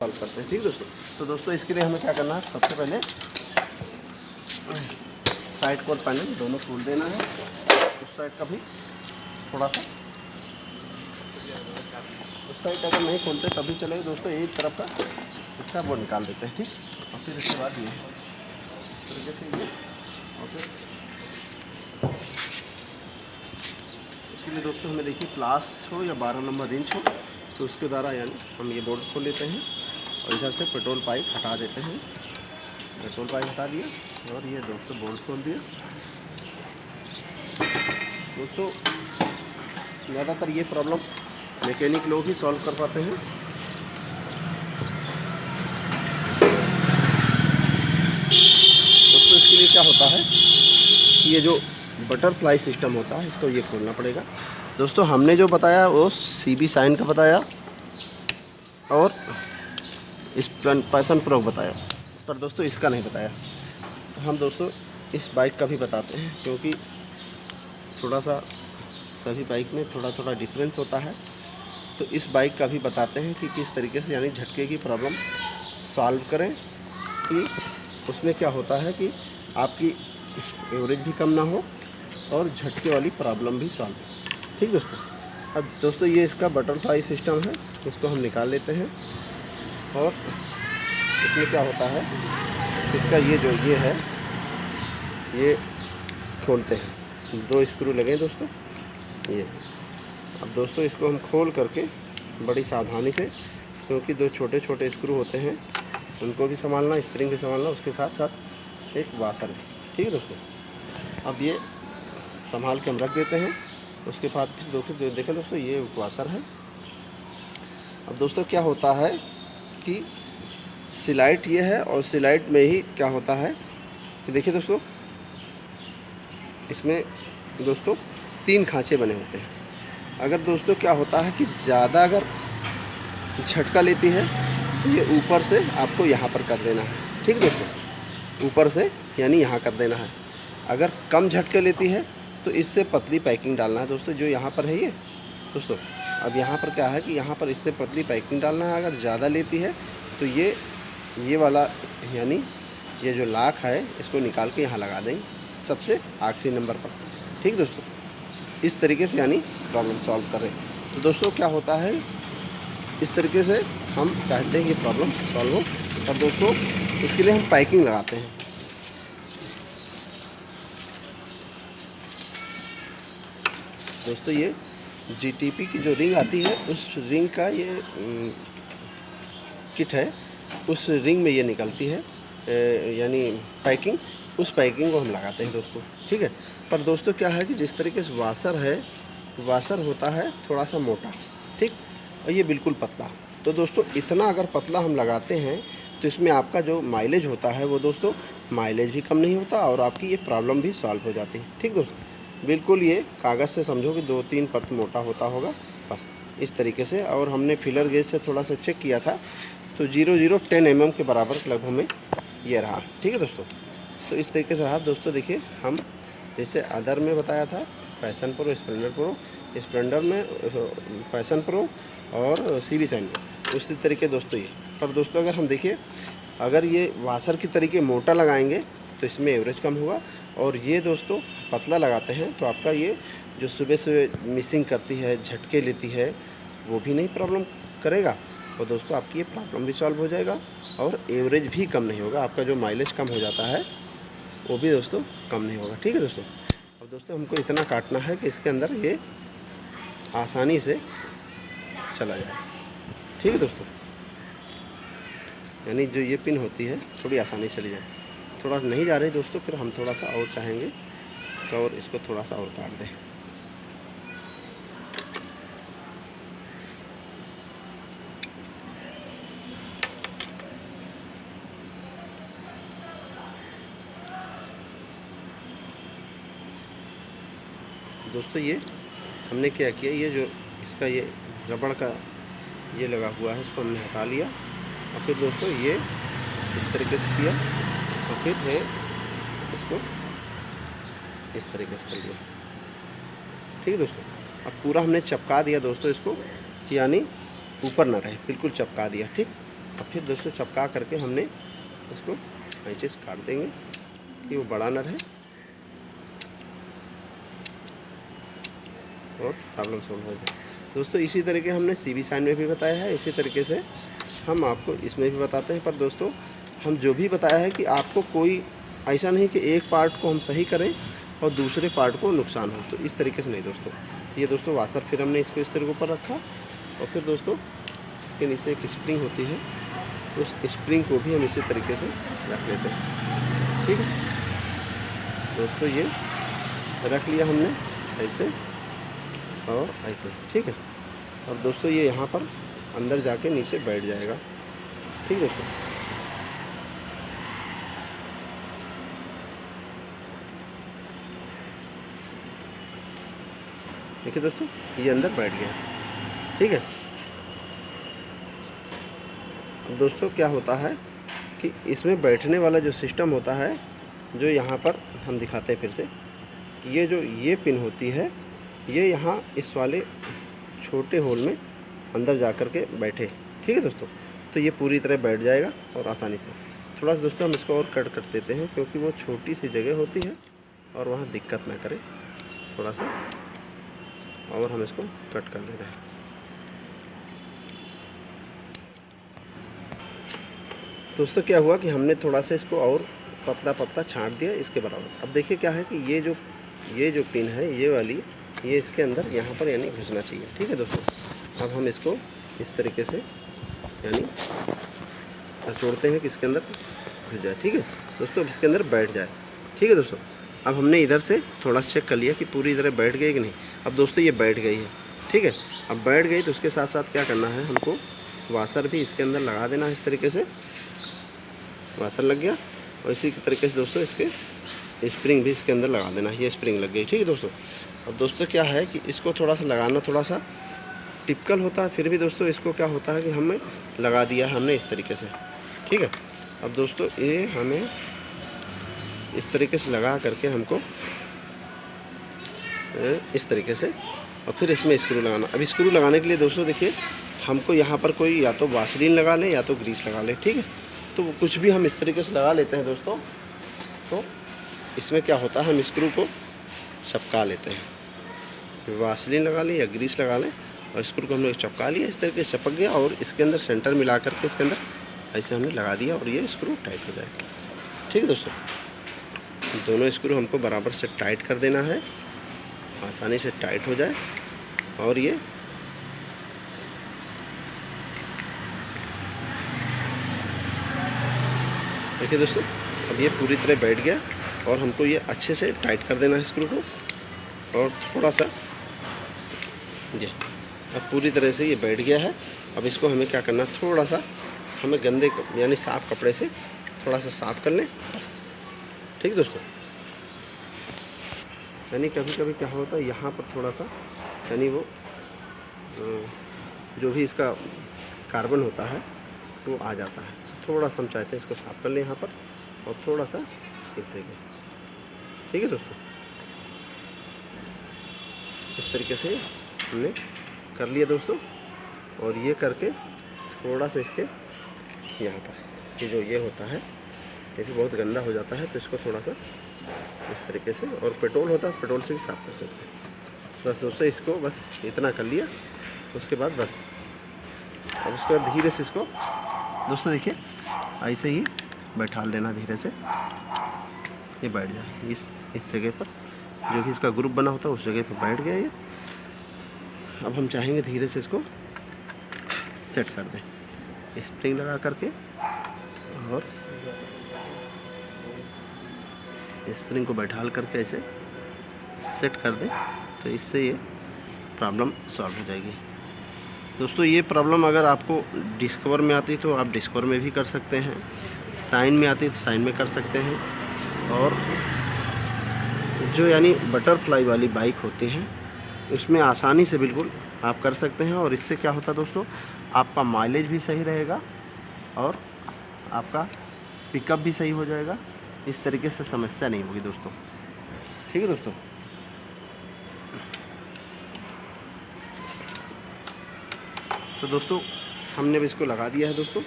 Solve करते हैं। ठीक दोस्तों, तो दोस्तों इसके लिए हमें क्या करना है, सबसे पहले साइड कोर पैनल दोनों खोल देना है। उस साइड का भी थोड़ा सा, उस साइड अगर नहीं खोलते तभी चलेगा दोस्तों। एक तरफ का इसका वो निकाल देते हैं। ठीक, और फिर इसके बाद ये इस तरीके से ये, और फिर इसके लिए दोस्तों हमें देखिए प्लास हो या 12 नंबर रिंच हो, तो उसके द्वारा यानी हम ये बोल्ट खोल लेते हैं और इधर से पेट्रोल पाइप हटा देते हैं। पेट्रोल पाइप हटा दिया और ये दोस्तों बोल्ट खोल दिया। दोस्तों ज़्यादातर ये प्रॉब्लम मैकेनिक लोग ही सॉल्व कर पाते हैं। दोस्तों इसके लिए क्या होता है कि ये जो बटरफ्लाई सिस्टम होता है इसको ये खोलना पड़ेगा। दोस्तों हमने जो बताया वो CB साइन का बताया और इस पैशन प्रो बताया, पर दोस्तों इसका नहीं बताया। तो हम दोस्तों इस बाइक का भी बताते हैं, क्योंकि थोड़ा सा सभी बाइक में थोड़ा थोड़ा डिफरेंस होता है। तो इस बाइक का भी बताते हैं कि किस तरीके से यानी झटके की प्रॉब्लम सॉल्व करें, कि उसमें क्या होता है कि आपकी एवरेज भी कम ना हो और झटके वाली प्रॉब्लम भी सॉल्व हो। ठीक दोस्तों, अब दोस्तों ये इसका बटरफ्लाई सिस्टम है, इसको हम निकाल लेते हैं। और इसमें क्या होता है, इसका ये जो ये है ये खोलते हैं, 2 स्क्रू लगे दोस्तों ये। अब दोस्तों इसको हम खोल करके बड़ी सावधानी से, क्योंकि 2 छोटे छोटे स्क्रू होते हैं उनको भी संभालना, स्प्रिंग भी संभालना, उसके साथ साथ एक वाशर है। ठीक है दोस्तों, अब ये संभाल के हम रख देते हैं। उसके बाद फिर देखें दोस्तों ये वाशर है। अब दोस्तों क्या होता है कि सिलाइट ये है और सिलाइट में ही क्या होता है कि देखिए दोस्तों इसमें दोस्तों 3 खांचे बने होते हैं। अगर दोस्तों क्या होता है कि ज़्यादा अगर झटका लेती है तो ये ऊपर से आपको यहाँ पर कर देना है। ठीक दोस्तों, ऊपर से यानी यहाँ कर देना है। अगर कम झटके लेती है तो इससे पतली पैकिंग डालना है दोस्तों, जो यहाँ पर है ये दोस्तों। अब यहाँ पर क्या है कि यहाँ पर इससे पतली पैकिंग डालना है। अगर ज़्यादा लेती है तो ये वाला यानी ये जो लाख है इसको निकाल के यहाँ लगा देंगे सबसे आखिरी नंबर पर। ठीक दोस्तों, इस तरीके से यानी प्रॉब्लम सॉल्व करें। तो दोस्तों क्या होता है, इस तरीके से हम चाहते हैं कि प्रॉब्लम सॉल्व हो। और दोस्तों इसके लिए हम पैकिंग लगाते हैं। दोस्तों ये GTP की जो रिंग आती है उस रिंग का ये किट है, उस रिंग में ये निकलती है यानी पैकिंग, उस पैकिंग को हम लगाते हैं दोस्तों। ठीक है, पर दोस्तों क्या है कि जिस तरीके से वाशर है, वाशर होता है थोड़ा सा मोटा, ठीक, और ये बिल्कुल पतला। तो दोस्तों इतना अगर पतला हम लगाते हैं तो इसमें आपका जो माइलेज होता है वो दोस्तों माइलेज भी कम नहीं होता और आपकी ये प्रॉब्लम भी सॉल्व हो जाती है। ठीक दोस्तों, बिल्कुल ये कागज़ से समझो कि 2-3 परत मोटा होता होगा, बस इस तरीके से। और हमने फिलर गेज से थोड़ा सा चेक किया था तो 0.010 mm के बराबर लगभग में ये रहा। ठीक है दोस्तों, तो इस तरीके से रहा दोस्तों। देखिए हम जैसे अदर में बताया था passion pro, Splendor pro, Splendor में पैशन प्रो और CB साइन में, उसी तरीके दोस्तों ये। पर दोस्तों अगर हम देखिए, अगर ये वाशर की तरीके मोटा लगाएंगे तो इसमें एवरेज कम होगा, और ये दोस्तों पतला लगाते हैं तो आपका ये जो सुबह सुबह मिसिंग करती है, झटके लेती है, वो भी नहीं प्रॉब्लम करेगा। और दोस्तों आपकी ये प्रॉब्लम भी सॉल्व हो जाएगा और एवरेज भी कम नहीं होगा। आपका जो माइलेज कम हो जाता है वो भी दोस्तों कम नहीं होगा। ठीक है दोस्तों, अब दोस्तों हमको इतना काटना है कि इसके अंदर ये आसानी से चला जाए। ठीक है दोस्तों, यानी जो ये पिन होती है थोड़ी आसानी से चली जाए। थोड़ा नहीं जा रही दोस्तों, फिर हम थोड़ा सा और चाहेंगे कि और इसको थोड़ा सा और काट दें। दोस्तों ये हमने क्या किया, ये जो इसका ये रबड़ का ये लगा हुआ है इसको हमने हटा लिया, और फिर दोस्तों ये इस तरीके से किया और फिर है इसको इस तरीके से कर दिया। ठीक है दोस्तों, अब पूरा हमने चपका दिया दोस्तों इसको, यानी ऊपर ना रहे, बिल्कुल चपका दिया। ठीक, और फिर दोस्तों चपका करके हमने इसको ऐसे काट देंगे कि वो बड़ा न रहे और प्रॉब्लम सॉल्व हो जाए। दोस्तों इसी तरीके हमने CB साइन में भी बताया है, इसी तरीके से हम आपको इसमें भी बताते हैं। पर दोस्तों हम जो भी बताया है कि आपको कोई ऐसा नहीं कि एक पार्ट को हम सही करें और दूसरे पार्ट को नुकसान हो, तो इस तरीके से नहीं दोस्तों। ये दोस्तों वाशर फिर हमने इसको इस तरीके ऊपर रखा और फिर दोस्तों इसके नीचे एक स्प्रिंग होती है, उस स्प्रिंग को भी हम इसी तरीके से रख लेते हैं। ठीक है दोस्तों, ये रख लिया हमने ऐसे और ऐसे। ठीक है, और दोस्तों ये यहाँ पर अंदर जाके नीचे बैठ जाएगा। ठीक है दोस्तों, देखिए दोस्तों ये अंदर बैठ गया। ठीक है, अब दोस्तों क्या होता है कि इसमें बैठने वाला जो सिस्टम होता है, जो यहाँ पर हम दिखाते हैं फिर से, ये जो ये पिन होती है, ये यहाँ इस वाले छोटे होल में अंदर जा कर के बैठे। ठीक है दोस्तों, तो ये पूरी तरह बैठ जाएगा और आसानी से। थोड़ा सा दोस्तों हम इसको और कट कर देते हैं, क्योंकि वो छोटी सी जगह होती है और वहाँ दिक्कत ना करे, थोड़ा सा और हम इसको कट कर दे रहे हैं। दोस्तों क्या हुआ कि हमने थोड़ा सा इसको और पतला पतला छांट दिया इसके बराबर। अब देखिए क्या है कि ये जो पिन है, ये वाली, ये इसके अंदर यहाँ पर यानी घुसना चाहिए। ठीक है दोस्तों, अब हम इसको इस तरीके से यानी छोड़ते हैं कि इसके अंदर घुस जाए। ठीक है दोस्तों, अब इसके अंदर बैठ जाए। ठीक है दोस्तों, अब हमने इधर से थोड़ा सा चेक कर लिया कि पूरी तरह बैठ गई कि नहीं। अब दोस्तों ये बैठ गई है। ठीक है, अब बैठ गई तो उसके साथ साथ क्या करना है, हमको वाशर भी इसके अंदर लगा देना है। इस तरीके से वाशर लग गया और इसी तरीके से दोस्तों इसके स्प्रिंग भी इसके अंदर लगा देना है। ये स्प्रिंग लग गई। ठीक है दोस्तों, अब दोस्तों क्या है कि इसको थोड़ा सा लगाना थोड़ा सा टिपिकल होता है, फिर भी दोस्तों इसको क्या होता है कि हमें लगा दिया हमने इस तरीके से। ठीक है, अब दोस्तों ये हमें इस तरीके से लगा करके हमको इस तरीके से और फिर इसमें स्क्रू लगाना। अब स्क्रू लगाने के लिए दोस्तों देखिए, हमको यहाँ पर कोई या तो वासलीन लगा लें या तो ग्रीस लगा लें। ठीक है, तो कुछ भी हम इस तरीके से लगा लेते हैं दोस्तों। तो इसमें क्या होता है, हम स्क्रू को चपका लेते हैं, वासलीन लगा लें या ग्रीस लगा लें और स्क्रू को हमने चपका लिया, इस तरीके से चपक गया और इसके अंदर सेंटर मिला करके इसके अंदर ऐसे हमने लगा दिया और ये स्क्रू टाइट हो जाएगा। ठीक है दोस्तों, दोनों स्क्रू हमको बराबर से टाइट कर देना है, आसानी से टाइट हो जाए। और ये देखिए दोस्तों, अब ये पूरी तरह बैठ गया और हमको ये अच्छे से टाइट कर देना है स्क्रू को। और थोड़ा सा ये अब पूरी तरह से ये बैठ गया है। अब इसको हमें क्या करना, थोड़ा सा हमें गंदे यानी साफ़ कपड़े से थोड़ा सा साफ़ कर लें बस। ठीक है दोस्तों, यानी कभी कभी क्या होता है, यहाँ पर थोड़ा सा यानी वो जो भी इसका कार्बन होता है वो आ जाता है। थोड़ा सा हम चाहते हैं इसको साफ़ कर लें यहाँ पर और थोड़ा सा इससे भी। ठीक है दोस्तों, इस तरीके से हमने कर लिया दोस्तों। और ये करके थोड़ा सा इसके यहाँ पर कि जो ये होता है ये भी बहुत गंदा हो जाता है, तो इसको थोड़ा सा इस तरीके से, और पेट्रोल होता है पेट्रोल से भी साफ़ कर सकते हैं। बस दोस्तों इसको बस इतना कर लिया, उसके बाद बस अब उसके बाद धीरे से इसको दोस्तों देखिए ऐसे ही बैठा देना, धीरे से ये बैठ जाए इस जगह पर, जो कि इसका ग्रुप बना होता है उस जगह पर बैठ गया ये। अब हम चाहेंगे धीरे से इसको सेट कर दें, स्प्रिंग लगा करके और स्प्रिंग को बैठाल करके ऐसे सेट कर दें, तो इससे ये प्रॉब्लम सॉल्व हो जाएगी। दोस्तों ये प्रॉब्लम अगर आपको डिस्कवर में आती तो आप डिस्कवर में भी कर सकते हैं, साइन में आती तो साइन में कर सकते हैं, और जो यानी बटरफ्लाई वाली बाइक होती हैं उसमें आसानी से बिल्कुल आप कर सकते हैं। और इससे क्या होता है दोस्तों, आपका माइलेज भी सही रहेगा और आपका पिकअप भी सही हो जाएगा, इस तरीके से समस्या नहीं होगी दोस्तों। ठीक है दोस्तों, तो दोस्तों हमने अब इसको लगा दिया है दोस्तों।